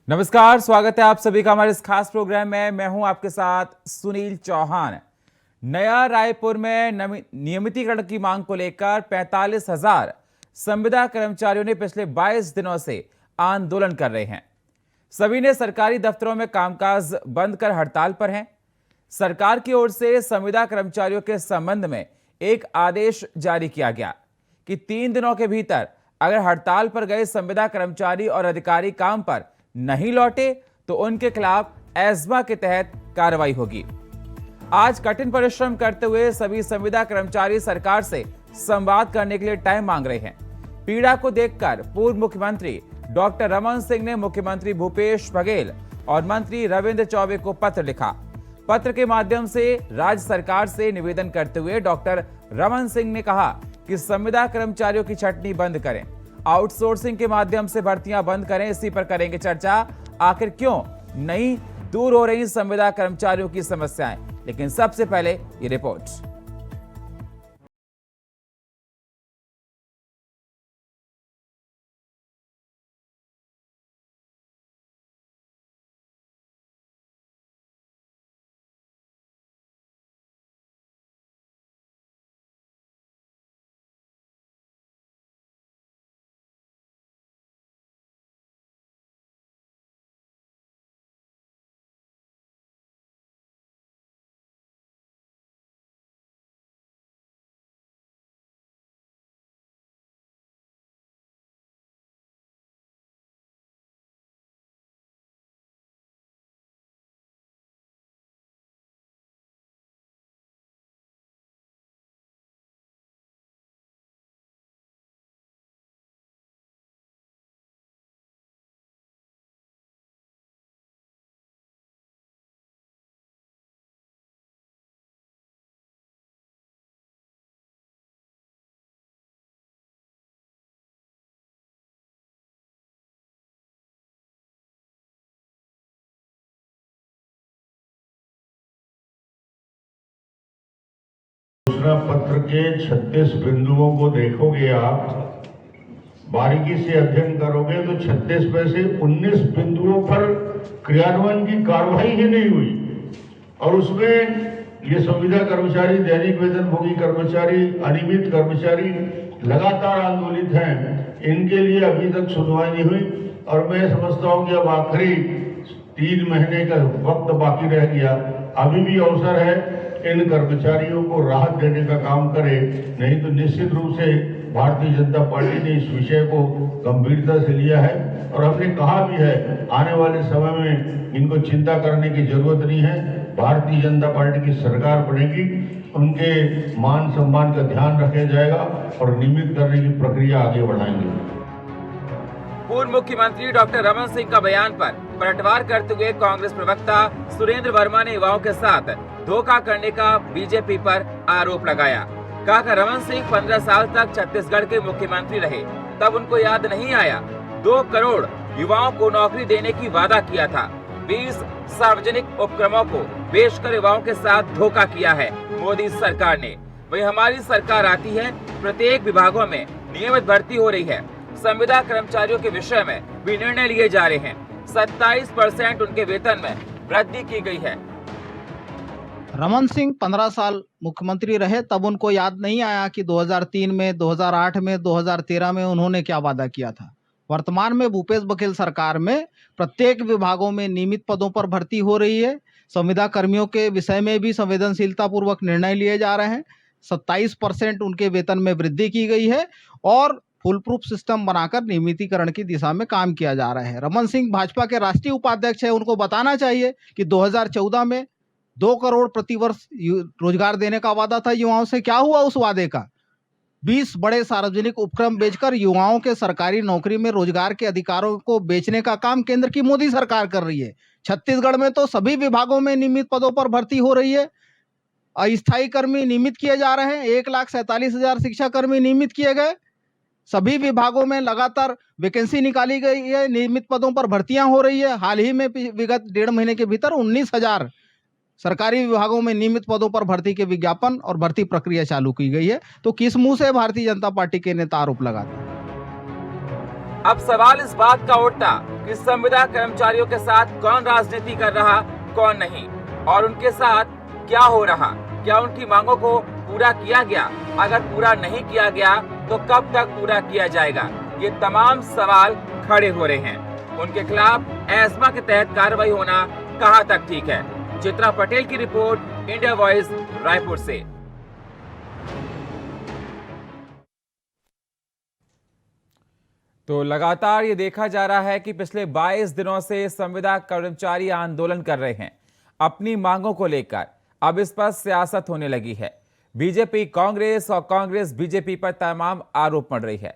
नमस्कार, स्वागत है आप सभी का हमारे इस खास प्रोग्राम में। मैं हूं आपके साथ सुनील चौहान। नया रायपुर में नियमितीकरण की मांग को लेकर 45,000 संविदा कर्मचारियों ने पिछले 22 दिनों से आंदोलन कर रहे हैं। सभी ने सरकारी दफ्तरों में कामकाज बंद कर हड़ताल पर हैं। सरकार की ओर से संविदा कर्मचारियों के संबंध में एक आदेश जारी किया गया कि 3 दिनों के भीतर अगर हड़ताल पर गए संविदा कर्मचारी और अधिकारी काम पर नहीं लौटे तो उनके खिलाफ एस्मा के तहत कार्रवाई होगी। आज कठिन परिश्रम करते हुए सभी संविदा कर्मचारी सरकार से संवाद करने के लिए टाइम मांग रहे हैं। पीड़ा को देखकर पूर्व मुख्यमंत्री डॉक्टर रमन सिंह ने मुख्यमंत्री भूपेश बघेल और मंत्री रविंद्र चौबे को पत्र लिखा। पत्र के माध्यम से राज्य सरकार से निवेदन करते हुए डॉक्टर रमन सिंह ने कहा कि संविदा कर्मचारियों की छटनी बंद करें, आउटसोर्सिंग के माध्यम से भर्तियां बंद करें। इसी पर करेंगे चर्चा। आखिर क्यों नहीं दूर हो रही संविदा कर्मचारियों की समस्याएं, लेकिन सबसे पहले ये रिपोर्ट। घोषणा पत्र के 36 बिंदुओं को देखोगे, आप बारीकी से अध्ययन करोगे तो 36 में से 19 बिंदुओं पर क्रियान्वयन की कार्रवाई ही नहीं हुई। और उसमें ये संविदा कर्मचारी, दैनिक वेतनभोगी कर्मचारी, अनियमित कर्मचारी लगातार आंदोलित हैं। इनके लिए अभी तक सुनवाई नहीं हुई और मैं समझता हूं कि अब आखिरी 3 महीने का वक्त बाकी रह गया। अभी भी अवसर है इन कर्मचारियों को राहत देने का काम करे, नहीं तो निश्चित रूप से भारतीय जनता पार्टी ने इस विषय को गंभीरता से लिया है और हमने कहा भी है आने वाले समय में इनको चिंता करने की जरूरत नहीं है। भारतीय जनता पार्टी की सरकार बनेगी, उनके मान सम्मान का ध्यान रखा जाएगा और नियमित करने की प्रक्रिया आगे बढ़ाएंगे। पूर्व मुख्यमंत्री डॉक्टर रमन सिंह का बयान पर पलटवार करते हुए कांग्रेस प्रवक्ता सुरेंद्र वर्मा ने युवाओं के साथ धोखा करने का बीजेपी पर आरोप लगाया। कहा रमन सिंह 15 साल तक छत्तीसगढ़ के मुख्यमंत्री रहे, तब उनको याद नहीं आया 2 करोड़ युवाओं को नौकरी देने की वादा किया था। 20 सार्वजनिक उपक्रमों को बेचकर युवाओं के साथ धोखा किया है मोदी सरकार ने। वही हमारी सरकार आती है, प्रत्येक विभागों में नियमित भर्ती हो रही है। संविदा कर्मचारियों के विषय में भी निर्णय लिए जा रहे हैं। 27% उनके वेतन में वृद्धि की गई है। रमन सिंह 15 साल मुख्यमंत्री रहे, तब उनको याद नहीं आया कि 2003 में, 2008 में, 2013 में उन्होंने क्या वादा किया था। वर्तमान में भूपेश बघेल सरकार में प्रत्येक विभागों में नियमित पदों पर भर्ती हो रही है। संविदा कर्मियों के विषय में भी संवेदनशीलता पूर्वक निर्णय लिए जा रहे हैं। 27% उनके वेतन में वृद्धि की गई है और फुल प्रूफ सिस्टम बनाकर नियमितीकरण की दिशा में काम किया जा रहा है। रमन सिंह भाजपा के राष्ट्रीय उपाध्यक्ष है, उनको बताना चाहिए कि 2014 में 2 करोड़ प्रतिवर्ष रोजगार देने का वादा था युवाओं से। क्या हुआ उस वादे का? 20 बड़े सार्वजनिक उपक्रम बेचकर युवाओं के सरकारी नौकरी में रोजगार के अधिकारों को बेचने का काम केंद्र की मोदी सरकार कर रही है। छत्तीसगढ़ में तो सभी विभागों में नियमित पदों पर भर्ती हो रही है। अस्थायी कर्मी नियमित किए जा रहे हैं। 1,47,000 शिक्षा कर्मी नियमित किए गए। सभी विभागों में लगातार वैकेंसी निकाली गई है, नियमित पदों पर भर्तियां हो रही है। हाल ही में विगत 1.5 महीने के भीतर 19,000 सरकारी विभागों में नियमित पदों पर भर्ती के विज्ञापन और भर्ती प्रक्रिया चालू की गई है। तो किस मुंह से भारतीय जनता पार्टी के नेता आरोप लगाते हैं? अब सवाल इस बात का उठता इस संविदा कर्मचारियों के साथ कौन राजनीति कर रहा, कौन नहीं, और उनके साथ क्या हो रहा, क्या उनकी मांगों को पूरा किया गया, अगर पूरा नहीं किया गया तो कब तक पूरा किया जाएगा, ये तमाम सवाल खड़े हो रहे हैं। उनके खिलाफ एस्मा के तहत कार्रवाई होना कहां तक ठीक है। चित्रा पटेल की रिपोर्ट, इंडिया वॉइस, रायपुर से। तो लगातार ये देखा जा रहा है कि पिछले 22 दिनों से संविदा कर्मचारी आंदोलन कर रहे हैं अपनी मांगों को लेकर। अब इस पर सियासत होने लगी है। बीजेपी कांग्रेस और कांग्रेस बीजेपी पर तमाम आरोप मढ़ रही है।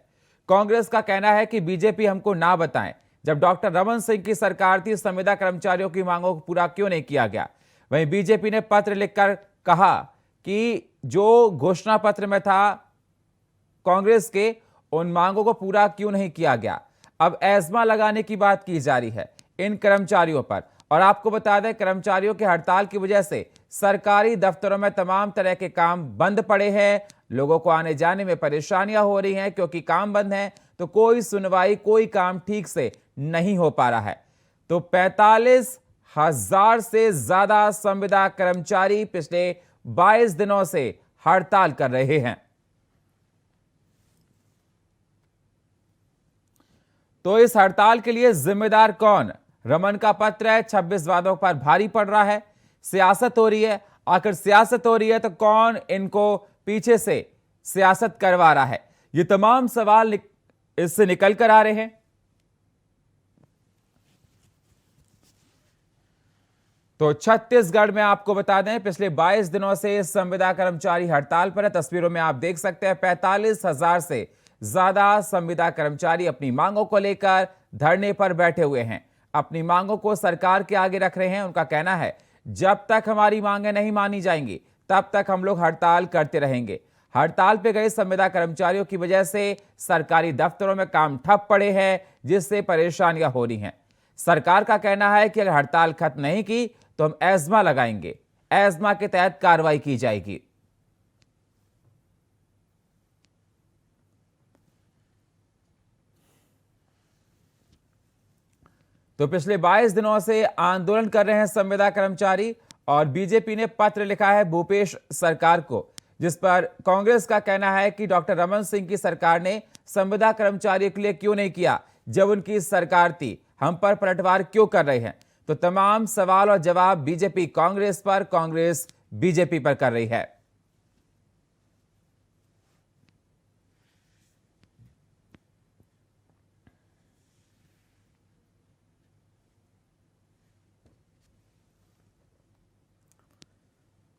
कांग्रेस का कहना है कि बीजेपी हमको ना बताएं, जब डॉक्टर रमन सिंह की सरकार थी संविदा कर्मचारियों की मांगों को पूरा क्यों नहीं किया गया। वहीं बीजेपी ने पत्र लिखकर कहा कि जो घोषणा पत्र में था कांग्रेस के, उन मांगों को पूरा क्यों नहीं किया गया। अब एस्मा लगाने की बात की जा रही है इन कर्मचारियों पर। और आपको बता दें, कर्मचारियों के हड़ताल की वजह से सरकारी दफ्तरों में तमाम तरह के काम बंद पड़े हैं। लोगों को आने जाने में परेशानियां हो रही हैं क्योंकि काम बंद है, तो कोई सुनवाई, कोई काम ठीक से नहीं हो पा रहा है। तो 45,000 से ज्यादा संविदा कर्मचारी पिछले 22 दिनों से हड़ताल कर रहे हैं। तो इस हड़ताल के लिए जिम्मेदार कौन? रमन का पत्र है, 26 वादों पर भारी पड़ रहा है, सियासत हो रही है। आखिर सियासत हो रही है तो कौन इनको पीछे से सियासत करवा रहा है? ये तमाम सवाल इससे निकल कर आ रहे हैं। तो छत्तीसगढ़ में आपको बता दें, पिछले 22 दिनों से संविदा कर्मचारी हड़ताल पर है। तस्वीरों में आप देख सकते हैं 45,000 से ज्यादा संविदा कर्मचारी अपनी मांगों को लेकर धरने पर बैठे हुए हैं, अपनी मांगों को सरकार के आगे रख रहे हैं। उनका कहना है जब तक हमारी मांगें नहीं मानी जाएंगी तब तक हम लोग हड़ताल करते रहेंगे। हड़ताल पे गए संविदा कर्मचारियों की वजह से सरकारी दफ्तरों में काम ठप पड़े हैं, जिससे परेशानियां हो रही हैं। सरकार का कहना है कि अगर हड़ताल खत्म नहीं की तो हम एस्मा लगाएंगे, एस्मा के तहत कार्रवाई की जाएगी। तो पिछले 22 दिनों से आंदोलन कर रहे हैं संविदा कर्मचारी, और बीजेपी ने पत्र लिखा है भूपेश सरकार को, जिस पर कांग्रेस का कहना है कि डॉक्टर रमन सिंह की सरकार ने संविदा कर्मचारियों के लिए क्यों नहीं किया जब उनकी सरकार थी, हम पर पलटवार क्यों कर रहे हैं। तो तमाम सवाल और जवाब बीजेपी कांग्रेस पर, कांग्रेस बीजेपी पर कर रही है।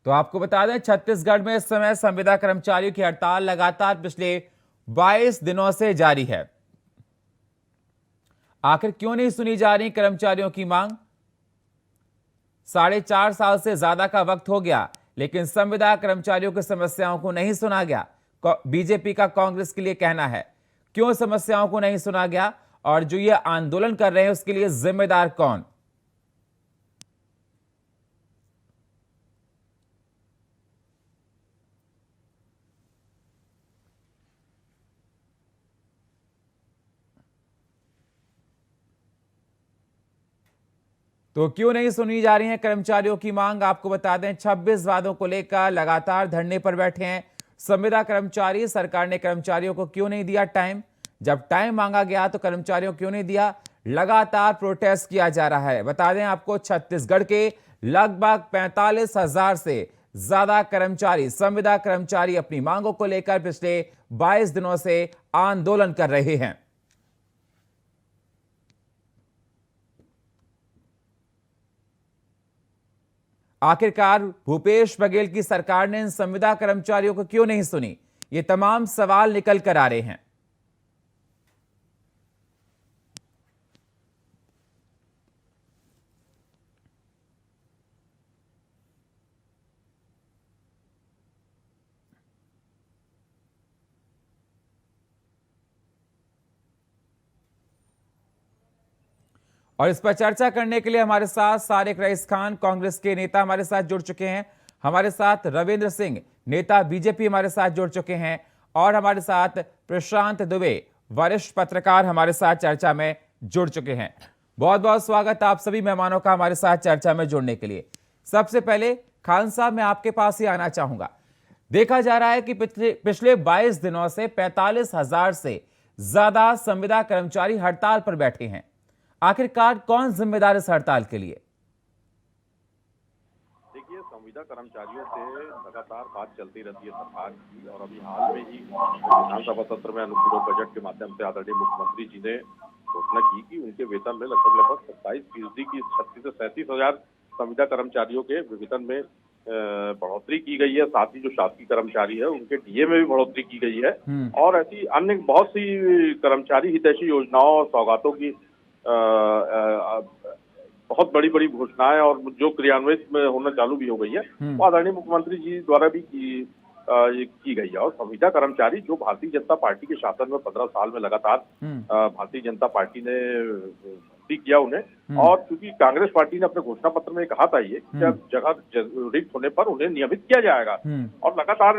तो आपको बता दें, छत्तीसगढ़ में इस समय संविदा कर्मचारियों की हड़ताल लगातार पिछले 22 दिनों से जारी है। आखिर क्यों नहीं सुनी जा रही कर्मचारियों की मांग? 4.5 साल से ज्यादा का वक्त हो गया, लेकिन संविदा कर्मचारियों की समस्याओं को नहीं सुना गया। बीजेपी का कांग्रेस के लिए कहना है, क्यों समस्याओं को नहीं सुना गया, और जो ये आंदोलन कर रहे हैं उसके लिए जिम्मेदार कौन? तो क्यों नहीं सुनी जा रही है कर्मचारियों की मांग? आपको बता दें, 26 वादों को लेकर लगातार धरने पर बैठे हैं संविदा कर्मचारी। सरकार ने कर्मचारियों को क्यों नहीं दिया टाइम? जब टाइम मांगा गया तो कर्मचारियों क्यों नहीं दिया? लगातार प्रोटेस्ट किया जा रहा है। बता दें आपको, छत्तीसगढ़ के लगभग 45,000 से ज्यादा कर्मचारी, संविदा कर्मचारी अपनी मांगों को लेकर पिछले 22 दिनों से आंदोलन कर रहे हैं। आखिरकार भूपेश बघेल की सरकार ने इन संविदा कर्मचारियों को क्यों नहीं सुनी? ये तमाम सवाल निकल कर आ रहे हैं। और इस पर चर्चा करने के लिए हमारे साथ सारिक रईस खान, कांग्रेस के नेता, हमारे साथ जुड़ चुके हैं। हमारे साथ रविंद्र सिंह, नेता बीजेपी, हमारे साथ जुड़ चुके हैं। और हमारे साथ प्रशांत दुबे, वरिष्ठ पत्रकार, हमारे साथ चर्चा में जुड़ चुके हैं। बहुत बहुत स्वागत आप सभी मेहमानों का हमारे साथ चर्चा में जुड़ने के लिए। सबसे पहले खान साहब, मैं आपके पास ही आना चाहूंगा। देखा जा रहा है कि पिछले 22 दिनों से 45,000 से ज्यादा संविदा कर्मचारी हड़ताल पर बैठे हैं। आखिरकार कौन जिम्मेदार इस हड़ताल के लिए? देखिए, संविदा कर्मचारियों से लगातार बात चलती रहती है सरकार की, और अभी हाल में ही विधानसभा सत्र में अनुपूरक बजट के माध्यम से आदरणीय मुख्यमंत्री जी ने घोषणा की कि उनके वेतन में लगभग 27% की 36 से 37,000 संविदा कर्मचारियों के वेतन में बढ़ोतरी की गई है। साथ ही जो शासकीय कर्मचारी है उनके डीए में भी बढ़ोतरी की गई है, और ऐसी अन्य बहुत सी कर्मचारी हितैषी योजनाओं और सौगातों की बहुत बड़ी बड़ी घोषणाएं और जो क्रियान्वित में होना चालू भी हो गई है, वो आदरणीय मुख्यमंत्री जी द्वारा भी की गई है। और संविदा कर्मचारी जो भारतीय जनता पार्टी के शासन में 15 साल में लगातार भारतीय जनता पार्टी ने किया उन्हें, और क्योंकि कांग्रेस पार्टी ने अपने घोषणा पत्र में कहा था ये कि अब जगह रिक्त होने पर उन्हें नियमित किया जाएगा, और लगातार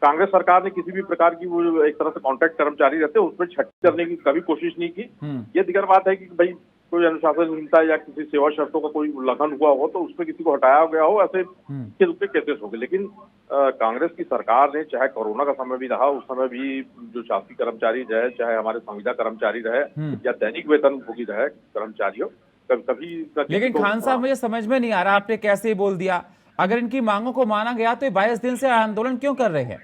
कांग्रेस सरकार ने किसी भी प्रकार की वो एक तरह से कॉन्ट्रैक्ट कर्मचारी रहते उसमें छटनी करने की कभी कोशिश नहीं की। ये दिगर बात है कि भाई कोई अनुशासनहीनता या किसी सेवा शर्तों का कोई उल्लंघन हुआ हो तो उसमें किसी को हटाया गया हो, ऐसे के रूप में केसेस हो गए। लेकिन कांग्रेस की सरकार ने, चाहे कोरोना का समय भी रहा, उस समय भी जो शासकीय कर्मचारी रहे, चाहे हमारे संविदा कर्मचारी रहे या दैनिक वेतनभोगी रहे कर्मचारियों, कभी लेकिन खान साहब, मुझे समझ में नहीं आ रहा, आपने कैसे बोल दिया। अगर इनकी मांगों को माना गया तो 22 दिन से आंदोलन क्यों कर रहे हैं?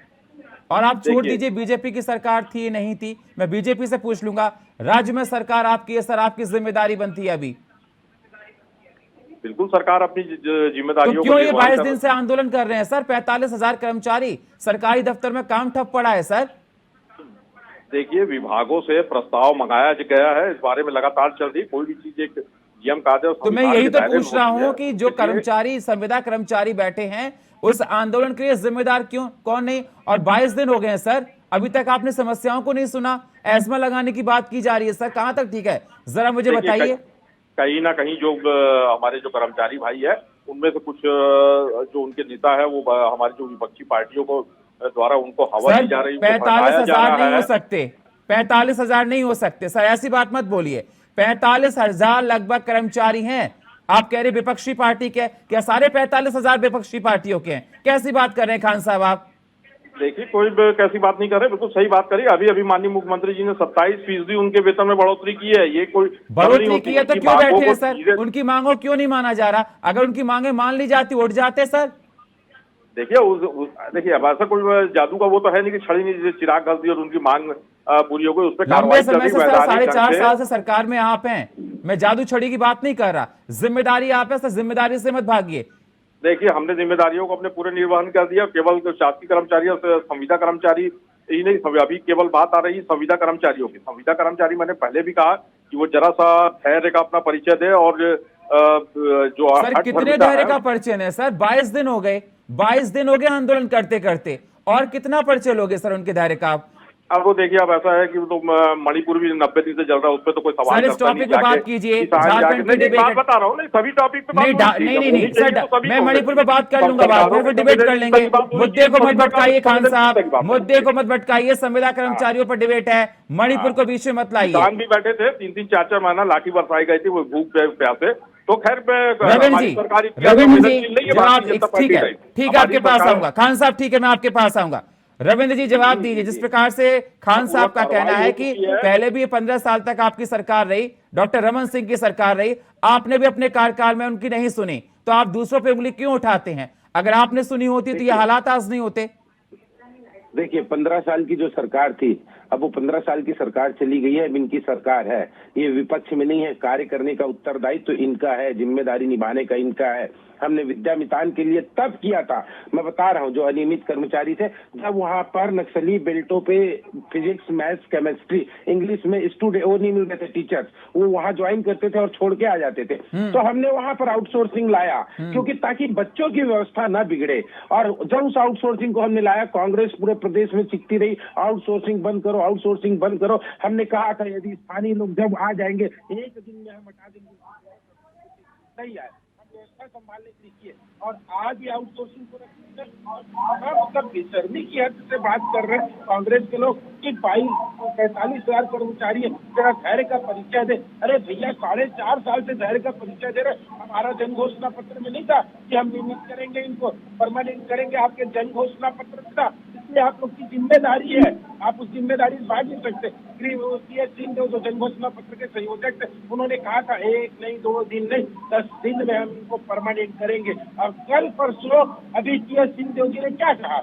और आप छोड़ दीजिए बीजेपी की सरकार थी नहीं थी, मैं बीजेपी से पूछ लूंगा, राज्य में सरकार आपकी है सर, आपकी जिम्मेदारी बनती है अभी। बिल्कुल, सरकार अपनी जिम्मेदारियों तो क्यों ये 22 दिन से आंदोलन कर रहे हैं सर? 45,000 कर्मचारी, सरकारी दफ्तर में काम ठप पड़ा है सर। देखिए, विभागों से प्रस्ताव मंगाया गया है, इस बारे में लगातार चल रही कोई भी चीज एक जीएम का दे। तो मैं यही तो पूछ रहा हूं कि जो कर्मचारी, संविदा कर्मचारी बैठे हैं, उस आंदोलन के लिए जिम्मेदार क्यों, कौन नहीं? और 22 दिन हो गए हैं सर, अभी तक आपने समस्याओं को नहीं सुना। एस्मा लगाने की बात की जा रही है सर, कहां तक ठीक है, जरा मुझे बताइए। कहीं ना कहीं जो हमारे जो कर्मचारी भाई है, उनमें से कुछ जो उनके नेता है, वो हमारी जो विपक्षी पार्टियों को द्वारा उनको हवा दी जा रही है। 45,000 नहीं हो सकते, 45,000 नहीं हो सकते सर, ऐसी बात मत बोलिए। 45,000 लगभग कर्मचारी हैं। आप कह रहे विपक्षी पार्टी के, क्या सारे 45,000 विपक्षी पार्टियों के हैं? कैसी बात कर रहे हैं खान साहब आप? देखिए, कोई कैसी बात नहीं कर रहे, बिल्कुल सही बात करी। अभी माननीय मुख्यमंत्री जी ने 27% उनके वेतन में बढ़ोतरी की है। ये कोई बढ़ोतरी की है तो क्यों बैठे हैं सर? उनकी मांगों क्यों नहीं माना जा रहा? अगर उनकी मांगे मान ली जाती, उठ जाते सर। देखिए, अब ऐसा कोई जादू का वो तो है नहीं कि छड़ी नहीं चिराग घस दी और उनकी मांग पूरी हो गई, उस पर लंबे समय से सर, 4.5 साल से सरकार में आप हैं, मैं जादू छड़ी की बात नहीं कर रहा, जिम्मेदारी आप है सर, जिम्मेदारी से मत भागिए। देखिए, हमने जिम्मेदारियों को अपने पूरे निर्वहन कर दिया। केवल शासकीय कर्मचारी और संविदा कर्मचारी ही नहीं, अभी केवल बात आ रही है संविदा कर्मचारियों की। संविदा कर्मचारी, मैंने पहले भी कहा कि वो जरा सा धैर्य का अपना परिचय दे, और जो सर कितने धैर्य का परिचय है सर? 22 दिन हो गए, 22 दिन हो गए आंदोलन करते करते, और कितना परिचय लोगे सर उनके धैर्य का आप? अब वो देखिए, अब ऐसा है कि वो तो मणिपुर भी 90 दिन से चल रहा है, उस पर तो कोई सवाल सर, इस टॉपिक पे बात कीजिए, झारखंड की डिबेट बता रहा हूँ। नहीं, सभी टॉपिक पे नहीं सर, मैं मणिपुर पे बात कर लूंगा, बात फिर डिबेट कर लेंगे। मुद्दे को मत भटकाइए खान साहब, मुद्दे को मत भटकाइए। संविदा कर्मचारियों पर डिबेट है, मणिपुर को बीच में मत लाइए। किसान भी बैठे थे, 3-3, 4-4 महीना लाठी बरसाई गई थी, वो भूख प्यासे। तो खैर, रविंद्र जी जवाब, ठीक है, आपके पास आऊंगा खान साहब, ठीक है, मैं आपके पास आऊंगा। रविंद्र जी जवाब दीजिए। जिस प्रकार से खान साहब का कहना है कि पहले भी 15 साल तक आपकी सरकार रही, डॉक्टर रमन सिंह की सरकार रही, आपने भी अपने कार्यकाल में उनकी नहीं सुनी, तो आप दूसरों पे उंगली क्यों उठाते हैं? अगर आपने सुनी होती तो ये हालात आज नहीं होते। देखिए, 15 साल की जो सरकार थी, अब वो 15 साल की सरकार चली गई है, अब इनकी सरकार है। ये विपक्ष में नहीं है, कार्य करने का उत्तरदायित्व तो इनका है, जिम्मेदारी निभाने का इनका है। हमने विद्यामितान के लिए तब किया था, मैं बता रहा हूँ, जो अनियमित कर्मचारी थे, जब वहां पर नक्सली बेल्टों पे फिजिक्स, मैथ्स, केमिस्ट्री, इंग्लिश में स्टूडेंट वो नहीं मिल रहे थे, टीचर्स, वो वहां ज्वाइन करते थे और छोड़ के आ जाते थे। तो हमने वहां पर आउटसोर्सिंग लाया, क्योंकि ताकि बच्चों की व्यवस्था न बिगड़े। और जब उस आउटसोर्सिंग को हमने लाया, कांग्रेस पूरे प्रदेश में चिखती रही, आउटसोर्सिंग बंद करो, आउटसोर्सिंग बंद करो। हमने कहा था यदि स्थानीय लोग जब आ जाएंगे, एक दिन में हम हटा देंगे, नहीं आए। व्यवस्था संभालने के लिए किए और आज भी आउटसोर्सिंग को रखते मतलब बेशर्मी की हद से बात कर रहे हैं कांग्रेस के लोग कि 45,000 कर्मचारी है, जरा धैर्य का परिचय दे। अरे भैया 4.5 साल से धैर्य का परिचय दे रहे। हमारा जन घोषणा पत्र में नहीं था कि हम नियमित करेंगे, इनको परमानेंट करेंगे, आपके जन घोषणा पत्र में था। इसलिए आप लोग की जिम्मेदारी है, आप उस जिम्मेदारी से भाग नहीं सकते। TS सिंह जो जन घोषणा पत्र के संयोजक थे, उन्होंने कहा था 1 नहीं 2 दिन नहीं 10 दिन में हम इनको परमानेंट करेंगे। और कल परसों अभी TS सिंह जी ने क्या कहा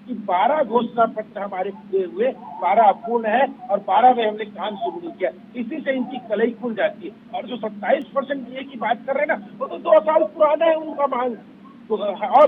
कि 12 घोषणा पत्र हमारे पूरे हुए, 12 अपूर्ण है और 12 में हमने काम शुरू नहीं किया। इसी से इनकी कलई खुल जाती है। और जो 27% डीए की बात कर रहे हैं ना, वो तो 2 साल पुराना है उनका मांग। और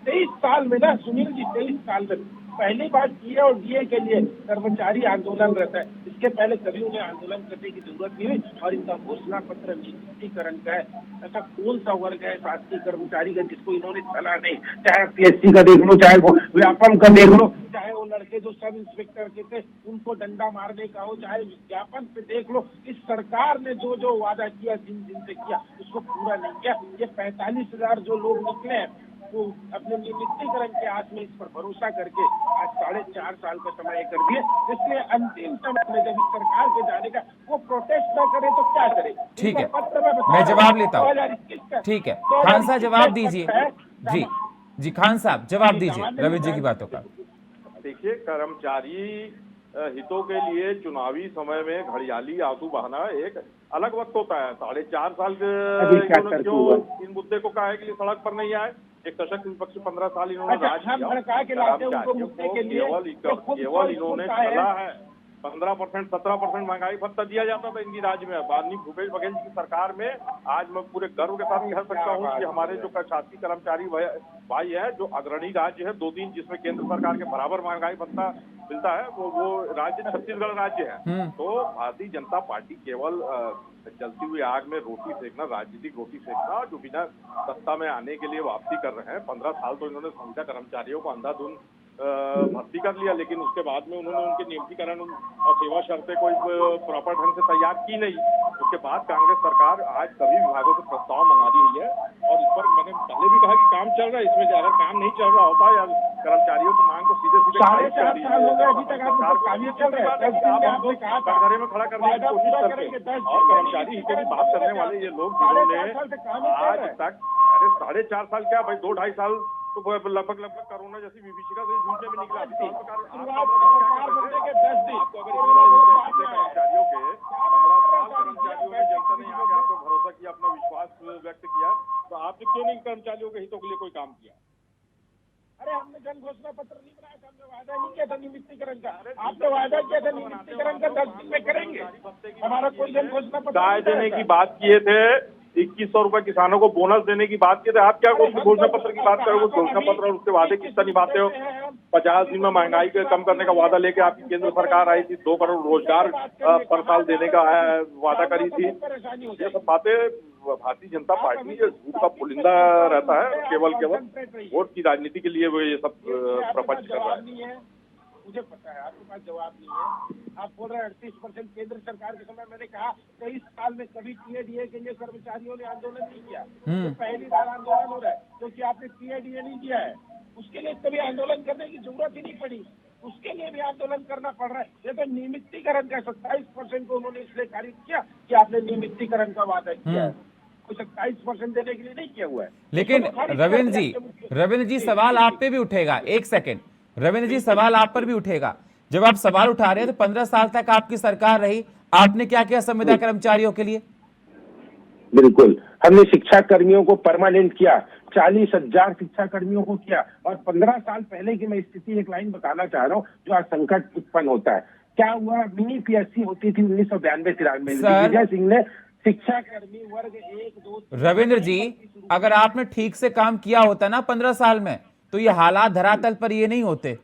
23 साल में ना सुनील जी, 23 साल में पहली बार डीए और डीए के लिए कर्मचारी आंदोलन रहता है। इसके पहले कभी उन्हें आंदोलन करने की जरूरत नहीं हुई और इनका घोषणा पत्र निश्चितीकरण का है। ऐसा कौन सा वर्ग है शासकीय कर्मचारी का जिसको इन्होंने चला नहीं? चाहे PSC का देख लो, चाहे वो व्यापम का देख लो, चाहे वो लड़के जो सब इंस्पेक्टर के थे उनको डंडा मारने का हो, चाहे विज्ञापन पे देख लो। इस सरकार ने जो जो वादा किया दिन दिन से किया उसको पूरा नहीं किया। ये 45,000 जो लोग निकले हैं वो अपने नियमितीकरण के आस में इस पर भरोसा करके आज 4.5 साल का समय कर दिए। इसलिए अंतिम समय में जब इस सरकार के जाने का वो प्रोटेस्ट न करे तो क्या करे? ठीक है, पत्र में मैं जवाब लेता हूँ। 2021 का ठीक है, खान साहब जवाब दीजिए। जी खान साहब जवाब दीजिए रविंद्र जी की बातों का। देखिए, कर्मचारी हितों के लिए चुनावी समय में घड़ियाली आंसू बहाना एक अलग वक्त होता है। 4.5 साल जो इन मुद्दे को कहा है कि सड़क पर नहीं आए, एक सशक्त विपक्ष 15 साल इन्होंने राज किया। केवल इन्होंने चला है 15%, 17% महंगाई भत्ता दिया जाता था इनकी राज्य में। माननीय भूपेश बघेल जी की सरकार में आज मैं पूरे गर्व के साथ कह सकता हूँ कि हमारे जो शासकीय कर्मचारी भाई है, जो अग्रणी राज्य है 2-3 जिसमें केंद्र सरकार के बराबर महंगाई भत्ता मिलता है, वो राज्य छत्तीसगढ़ राज्य है। तो भारतीय जनता पार्टी केवल चलती हुई आग में रोटी सेकना, राजनीतिक रोटी सेकना, जो बिना सत्ता में आने के लिए वापसी कर रहे हैं। 15 साल तो इन्होंने संविदा कर्मचारियों को अंधाधुंध भर्ती कर लिया, लेकिन उसके बाद में उन्होंने उनके नियमितीकरण और सेवा शर्तें कोई प्रॉपर ढंग से तैयार की नहीं। उसके बाद कांग्रेस सरकार आज सभी विभागों से प्रस्ताव मंगा दी हुई है और इस पर मैंने पहले भी कहा कि काम चल रहा है। इसमें अगर काम नहीं चल रहा होता या कर्मचारियों की मांग को सीधे अभी तक आप कटघरे में खड़ा करने की कोशिश करते और कर्मचारी हितों की बात करने वाले ये लोग जिन्होंने आज तक 4.5 साल क्या भाई 2-2.5 साल तो लगभग कोरोना जैसी विभीषिका से जूझने में निकला। कर्मचारियों के 15 साल कर्मचारियों ने जनता ने यहाँ आपको भरोसा किया, अपना विश्वास व्यक्त किया, तो आपने क्यों नहीं कर्मचारियों के हितों के लिए कोई काम किया? अरे हमने जन घोषणा पत्र नहीं बनाया था, हमने वादा नहीं किया था नियमितीकरण का। आपने वादा किया था नियमितीकरण का 10 दिन में करेंगे। हमारा कोई जन घोषणा पत्र गाय देने की बात किए थे, 2100 रुपए किसानों को बोनस देने की बात की थी। आप क्या घोषणा पत्र की बात करोगे? घोषणा पत्र और उसके वादे किस तरह निभाते हो? 50 दिन में महंगाई को कम करने का वादा लेके आपकी केंद्र सरकार आई थी। 2 करोड़ रोजगार पर साल देने का वादा करी थी। ये सब बातें भारतीय जनता पार्टी जो झूठ का पुलिंदा रहता है, केवल वोट की राजनीति के लिए वो ये सब प्रपंच कर रहा है। मुझे पता है आपके पास जवाब नहीं है। आप बोल रहे हैं 38% केंद्र सरकार के समय। मैंने कहा 23 साल में कभी TADA के लिए कर्मचारियों ने आंदोलन नहीं किया। तो पहली बार आंदोलन हो रहा है क्योंकि आपने TADA नहीं किया है। उसके लिए कभी आंदोलन करने की जरूरत ही नहीं पड़ी। उसके लिए भी आंदोलन करना पड़ रहा है। ये तो नियमितीकरण का 27% को उन्होंने इसलिए खारिज किया कि आपने नियमितीकरण का वादा किया है। 27% देने के लिए नहीं किया हुआ है। लेकिन रविंद्र जी सवाल आप पे भी उठेगा। एक सेकंड रविंद्र जी, सवाल आप पर भी उठेगा। जब आप सवाल उठा रहे हैं तो 15 साल तक आपकी सरकार रही, आपने क्या किया संविदा कर्मचारियों के लिए? बिल्कुल, हमने शिक्षा कर्मियों को परमानेंट किया, 40,000 शिक्षा कर्मियों को किया। और 15 साल पहले की मैं स्थिति एक लाइन बताना चाह रहा हूँ जो आज संकट उत्पन्न होता है। क्या हुआ? मिनी PSC होती थी 1992-93 में। विजय सिंह ने शिक्षा कर्मी वर्ग 1-2 रविंद्र जी, अगर आपने ठीक से काम किया होता ना 15 साल में तो ये हालात धरातल पर ये नहीं होते।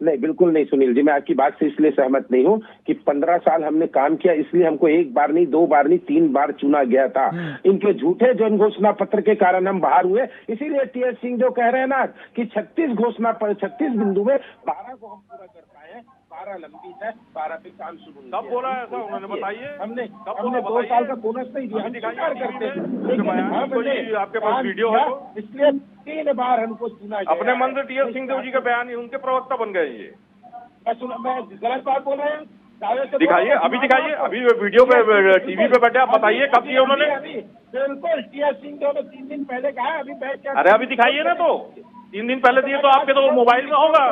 नहीं, बिल्कुल नहीं सुनील जी, मैं आपकी बात से इसलिए सहमत नहीं हूँ कि 15 साल हमने काम किया, इसलिए हमको 1 बार नहीं 2 बार नहीं 3 बार चुना गया था। इनके झूठे जन घोषणा पत्र के कारण हम बाहर हुए। इसीलिए TS सिंह जो कह रहे हैं ना कि 36 बिंदु में 12 को हम पूरा कर पाए, 12 लंबित है, 12 पे काम शुरू नहीं कब किया। बोला ऐसा उन्होंने बताइए? हमने कब हमने बोला 2 साल बताइए? का बोनस नहीं दिया, हम दिखाइए स्वीकार टीवी करते में, हैं। उसके लेकिन बयान हमने कोई आपके पास काम वीडियो है किया, तो? इसलिए 3 बार हमको चुना गया। अपने मंत्री टी.एस. सिंहदेव जी का बयान ही उनके प्रवक्ता बन गए ये। मैं गलत बात बोल रहे हैं? दावे से दिखाइए, बोलो, अभी दिखाइए, अभी वीडियो पे टीवी पे बैठे आप बताइए कब दिए उन्होंने? बिल्कुल टी.एस. सिंहदेव ने 3 दिन पहले कहा है, अभी बैठ के। अरे अभी दिखाइए ना, तो 3 दिन पहले दिए तो आपके तो मोबाइल में होगा।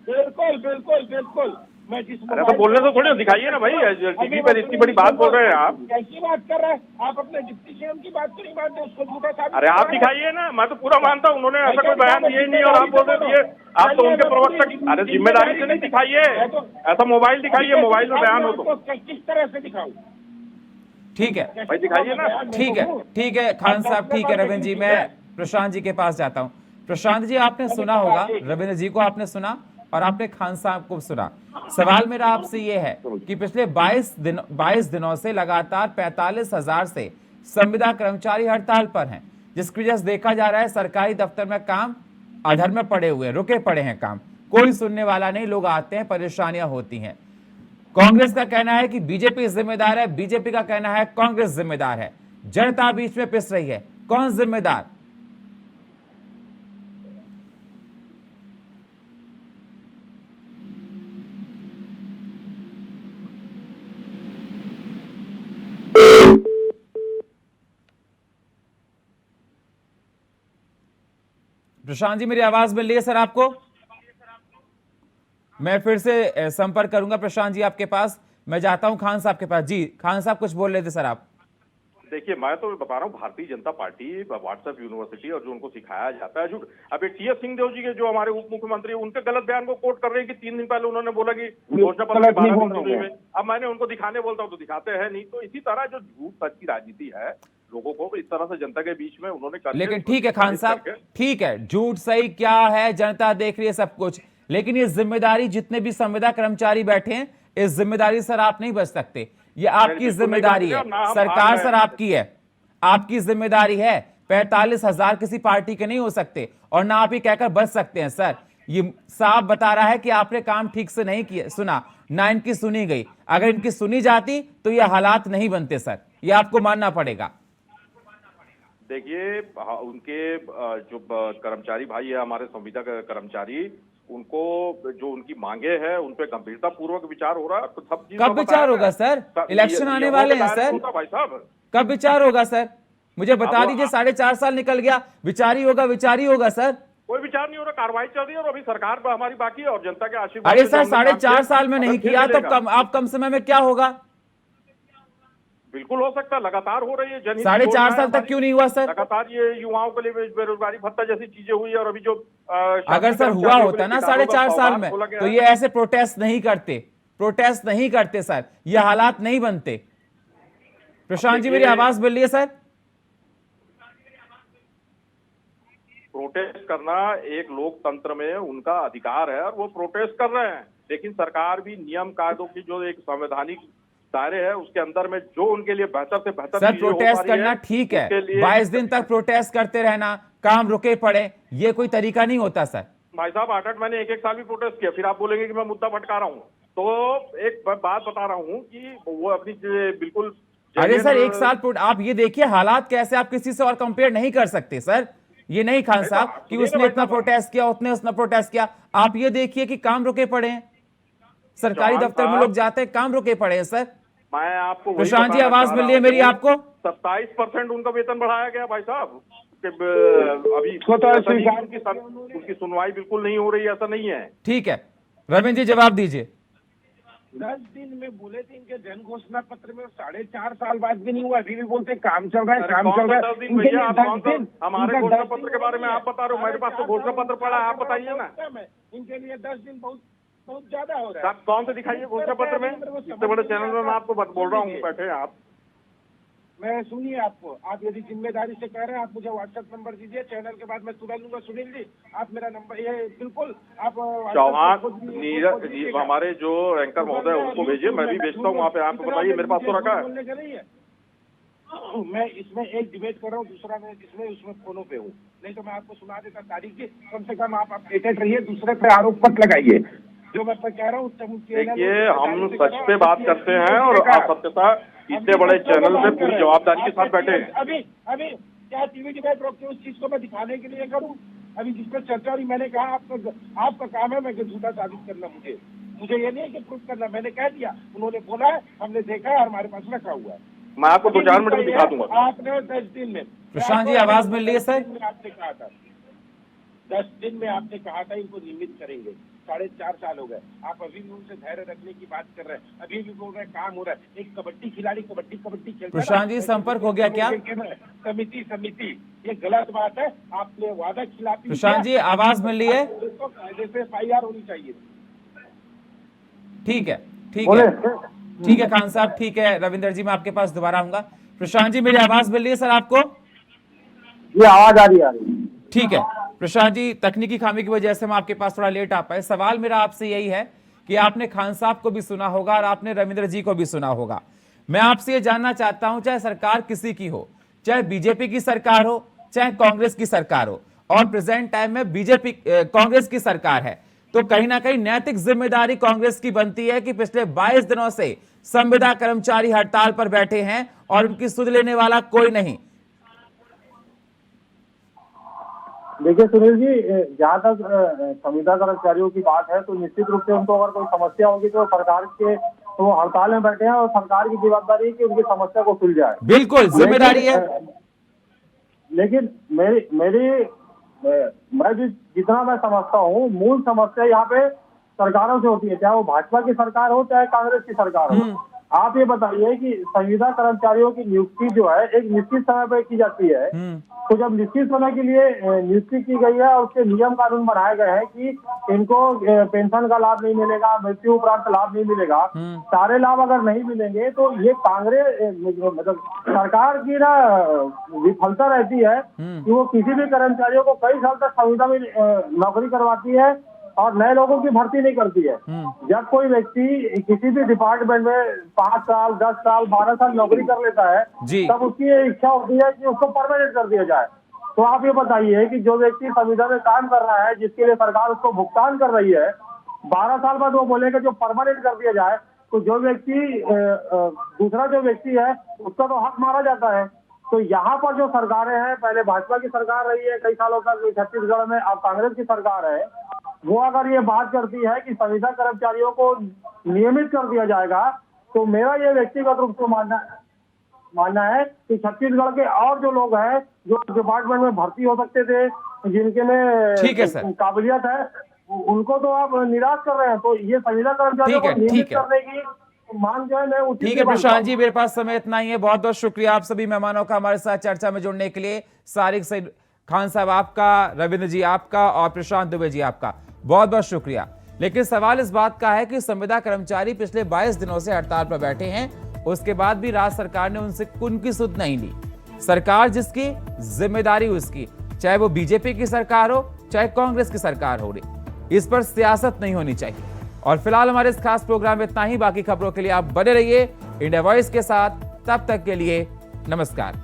बिल्कुल बिल्कुल बिल्कुल। मैं जिस अरे तो बोलने तो थोड़ी दिखाइए ना भाई, टीवी पर इतनी बड़ी बात बोल रहे हैं आप। कैसी बात कर रहे हैं आप? अपने डिप्टी सीएम की बात तो नहीं मानते, उसको झूठा साबित अरे आप कर रहे हैं। दिखाइए ना, मैं तो पूरा मानता हूँ उन्होंने ऐसा कोई बयान दिए ही नहीं और आप बोल रहे दिए। आप तो उनके प्रवक्ता की, अरे जिम्मेदारी से नहीं दिखाइए, ऐसा मोबाइल दिखाइए, मोबाइल में बयान हो तो। किस तरह से दिखाऊं? ठीक है, भाई दिखाइए ना। ठीक है खान साहब, ठीक है रविंद्र जी, मैं प्रशांत जी के पास जाता हूँ। प्रशांत जी, आपने सुना होगा, रविंद्र जी को आपने सुना और आपने खान साहब को सुना। सवाल मेरा आपसे ये है कि पिछले 22 दिनों से लगातार 45,000 से संविदा कर्मचारी हड़ताल पर हैं, जिसकी वजह से देखा जा रहा है सरकारी दफ्तर में काम अधर में पड़े हुए, रुके पड़े हैं काम, कोई सुनने वाला नहीं, लोग आते हैं, परेशानियां होती हैं। कांग्रेस का कहना है कि बीजेपी जिम्मेदार है, बीजेपी का कहना है कांग्रेस जिम्मेदार है, जनता बीच में पिस रही है, कौन जिम्मेदार? प्रशांत जी, मेरी आवाज मिल रही है सर आपको? मैं फिर से संपर्क करूंगा प्रशांत जी आपके पास। मैं जाता हूं खान साहब के पास। जी खान साहब, कुछ बोल रहे थे सर आप? देखिए, मैं तो बता रहा हूँ, Bharatiya Janata party, WhatsApp university और जो उनको सिखाया जाता है झूठ। अब टी.एस. सिंहदेव जी के जो हमारे उप मुख्यमंत्री, उनके गलत बयान को कोट कर रहे हैं कि 3 दिन पहले उन्होंने बोला कि घोषणा पत्र के 12 दिन शुरू हुए। अब मैंने उनको दिखाने बोलता हूँ तो दिखाते हैं नहीं। तो इसी तरह जो झूठ सच की राजनीति है, लोगों को इस तरह से जनता के बीच में उन्होंने। लेकिन ठीक है खान साहब, ठीक है, झूठ सही क्या है जनता देख रही है सब कुछ, लेकिन ये जिम्मेदारी जितने भी संविदा कर्मचारी बैठे हैं, इस जिम्मेदारी सर आप नहीं बच सकते। ये आपकी जिम्मेदारी है, सरकार सर आपकी है, आपकी जिम्मेदारी है। 45,000 किसी पार्टी के नहीं हो सकते और ना आप ही कहकर बच सकते हैं सर। ये साफ बता रहा है कि आपने काम ठीक से नहीं किया, सुना ना, इनकी सुनी गई। अगर इनकी सुनी जाती तो ये हालात नहीं बनते सर, ये आपको मानना पड़ेगा। देखिए, उनके जो कर्मचारी भाई है, हमारे संविदा कर्मचारी, उनको जो उनकी मांगे हैं उन पे गंभीरता पूर्वक विचार हो रहा है। तो सब कब विचार होगा सर? इलेक्शन आने वाले हैं सर, भाई साहब, कब विचार होगा सर? मुझे बता दीजिए, 4.5 साल निकल गया, विचार ही होगा सर। कोई विचार नहीं हो रहा, कार्रवाई चल रही है और अभी सरकार हमारी बाकी है और जनता के आशीर्वाद। अरे सर, 4.5 साल में नहीं किया तो कम समय में क्या होगा? बिल्कुल हो सकता है, लगातार हो रही है जनहित। 4.5 साल तक क्यों नहीं हुआ सर? लगातार ये युवाओं के लिए बेरोजगारी भत्ता जैसी चीजें हुई और अभी जो अगर सर हुआ होता ना 4.5 साल में, तो ये ऐसे प्रोटेस्ट नहीं करते सर, ये हालात नहीं बनते। प्रशांत जी, मेरी आवाज मिल रही है सर? प्रोटेस्ट करना एक लोकतंत्र में उनका अधिकार है और वो प्रोटेस्ट कर रहे हैं, लेकिन सरकार भी नियम कायदों की जो एक संवैधानिक दायरे है उसके अंदर में जो उनके लिए बेहतर से बेहतर सर प्रोटेस्ट करना ठीक है, 22 दिन तक प्रोटेस्ट करते रहना, काम रुके पड़े, ये कोई तरीका नहीं होता सर। भाई साहब, 8 महीने 1 साल भी प्रोटेस्ट किया, फिर आप बोलेंगे कि मैं मुद्दा भटका रहा हूं। तो एक बात बता रहा हूं कि वो अपनी बिल्कुल। अरे सर 1 साल आप ये देखिए हालात कैसे, आप किसी से और कंपेयर नहीं कर सकते सर। ये नहीं खान साहब कि उसने इतना प्रोटेस्ट किया, उसने प्रोटेस्ट किया। आप ये देखिए कि काम रुके पड़े हैं, सरकारी दफ्तर में लोग जाते हैं, काम रुके पड़े हैं सर। मैं आपको प्रशांत जी, आवाज मिल रही है मेरी आपको? 27% उनका वेतन बढ़ाया गया भाई साहब। अभी उनकी सुनवाई बिल्कुल नहीं हो रही, ऐसा नहीं है। ठीक है, रविंद्र जी जवाब दीजिए। 10 दिन में बोले थे इनके जन घोषणा पत्र में, 4.5 साल बाद भी नहीं हुआ, अभी भी बोलते काम चल रहा है, काम चल रहा है। 10 दिन भैया, हमारे घोषणा पत्र के बारे में आप बता रहे हो, मेरे पास तो घोषणा पत्र पड़ा है, आप बताइए ना। इनके लिए 10 दिन बहुत ज्यादा हो रहा है। आप कौन से दिखाइए घोषणा पत्र में? इतने बड़े चैनल में मैं आपको बोल रहा हूँ, बैठे हैं आप। मैं सुनिए, आपको, आप यदि जिम्मेदारी से कह रहे हैं, आप मुझे व्हाट्सएप नंबर दीजिए, चैनल के बाद मैं तुरंत लूंगा। सुनील जी, आप मेरा नंबर, ये बिल्कुल आप चौहान नीरज, हमारे जो एंकर महोदय है उनको भेजिए, मैं भी भेजता हूँ वहाँ पे। आप बताइए, मेरे पास तो रखा है। बोलने का नहीं है, मैं इसमें एक डिबेट कर रहा हूँ, दूसरा मैं जिसमें उसमें फोनों पे हूँ, नहीं तो मैं आपको सुना देता तारीख की। कम से कम आप अपडेटेड रहिए, दूसरे पे आरोप मत लगाइए। जो मैं कह रहा हूँ देखिए, हम सच पे बात करते हैं और असत्यता इतने बड़े चैनल पे पूरी जवाबदारी के साथ बैठे हैं। अभी क्या टीवी डिबेट रोक के उस चीज को मैं दिखाने के लिए करूँ? अभी जिस पर चर्चा हुई, मैंने कहा आपका काम है मैं झूठा साबित करना, मुझे ये नहीं है कि प्रूफ करना, मैंने कह दिया, उन्होंने बोला है, हमने देखा है, हमारे पास रखा हुआ है। मैं आपको 2-4 मिनट में दिखा दूंगा। आपने 10 दिन में, प्रशांत जी आवाज मिल रही है सर? आपने कहा था 10 दिन में, आपने कहा था इनको नियमित करेंगे। 4.5 साल हो गए, आप अभी भी उनसे धैर्य रखने की बात कर रहे हैं, अभी भी बोल रहे हैं काम हो रहा है। एक कबड्डी खिलाड़ी कबड्डी खेलता है। प्रशांत जी संपर्क हो गया क्या? समिति ये गलत बात है, आपने वादा खिलाफी। प्रशांत जी आवाज मिल रही है? तो कायदे से FIR होनी चाहिए। ठीक है खान साहब, ठीक है। रविंदर जी मैं आपके पास दोबारा आऊंगा। प्रशांत जी मेरी आवाज मिल रही है सर आपको? ये आवाज आ रही है। ठीक है प्रशांत जी, तकनीकी खामी की वजह से हम आपके पास थोड़ा लेट आ पाए। सवाल मेरा आपसे यही है कि आपने खान साहब को भी सुना होगा और आपने रविंद्र जी को भी सुना होगा। मैं आपसे ये जानना चाहता हूं, चाहे सरकार किसी की हो, चाहे बीजेपी की सरकार हो, चाहे कांग्रेस की सरकार हो, और प्रेजेंट टाइम में बीजेपी कांग्रेस की सरकार है, तो कहीं ना कहीं नैतिक जिम्मेदारी कांग्रेस की बनती है कि पिछले 22 दिनों से संविदा कर्मचारी हड़ताल पर बैठे हैं और उनकी सुध लेने वाला कोई नहीं। देखिए सुनील जी, जहाँ तक संविदा कर्मचारियों की बात है तो निश्चित रूप से उनको अगर कोई समस्या होगी तो सरकार के तो वो हड़ताल में बैठे हैं और सरकार की जिम्मेदारी है कि उनकी समस्या को सुलझाए। बिल्कुल जिम्मेदारी है। लेकिन मैं जितना मैं समझता हूँ, मूल समस्या यहाँ पे सरकारों से होती है, चाहे वो भाजपा की सरकार हो चाहे कांग्रेस की सरकार हो। आप ये बताइए कि संविदा कर्मचारियों की नियुक्ति जो है एक निश्चित समय पर की जाती है, तो जब निश्चित समय के लिए नियुक्ति की गई है और उसके नियम कानून बनाए गए हैं कि इनको पेंशन का लाभ नहीं मिलेगा, मृत्यु उपरांत लाभ नहीं मिलेगा, सारे लाभ अगर नहीं मिलेंगे तो ये कांग्रेस मतलब सरकार की ना विफलता रहती है कि वो किसी भी कर्मचारियों को कई साल तक संविदा में नौकरी करवाती है और नए लोगों की भर्ती नहीं करती है। जब कोई व्यक्ति किसी भी डिपार्टमेंट में 5 साल 10 साल 12 साल नौकरी कर लेता है, तब उसकी इच्छा होती है कि उसको परमानेंट कर दिया जाए। तो आप ये बताइए कि जो व्यक्ति संविदा में काम कर रहा है, जिसके लिए सरकार उसको भुगतान कर रही है, 12 साल बाद वो बोलेगा जो परमानेंट कर दिया जाए, तो जो व्यक्ति दूसरा जो व्यक्ति है उसका तो हक मारा जाता है। तो यहाँ पर जो सरकारें हैं, पहले भाजपा की सरकार रही है कई सालों तक छत्तीसगढ़ में, अब कांग्रेस की सरकार है, वो अगर ये बात करती है कि संविदा कर्मचारियों को नियमित कर दिया जाएगा, तो मेरा ये व्यक्तिगत रूप से मानना है कि छत्तीसगढ़ के और जो लोग हैं जो डिपार्टमेंट में भर्ती हो सकते थे, जिनके में काबिलियत है, उनको तो आप निराश कर रहे हैं। तो ये संविदा कर्मचारियों को नियमित करने की मांग जो है मैं ठीक है प्रशांत जी, मेरे पास समय इतना ही है। बहुत बहुत शुक्रिया आप सभी मेहमानों का हमारे साथ चर्चा में जुड़ने के लिए। सारिक सईद खान साहब आपका, रविंद्र जी आपका और प्रशांत दुबे जी आपका बहुत बहुत शुक्रिया। लेकिन सवाल इस बात का है कि संविदा कर्मचारी पिछले 22 दिनों से हड़ताल पर बैठे हैं, उसके बाद भी राज्य सरकार ने उनसे उनकी सुध नहीं ली। सरकार जिसकी जिम्मेदारी उसकी, चाहे वो बीजेपी की सरकार हो चाहे कांग्रेस की सरकार हो रही, इस पर सियासत नहीं होनी चाहिए। और फिलहाल हमारे इस खास प्रोग्राम में इतना ही। बाकी खबरों के लिए आप बने रहिए इंडिया वॉइस के साथ। तब तक के लिए नमस्कार।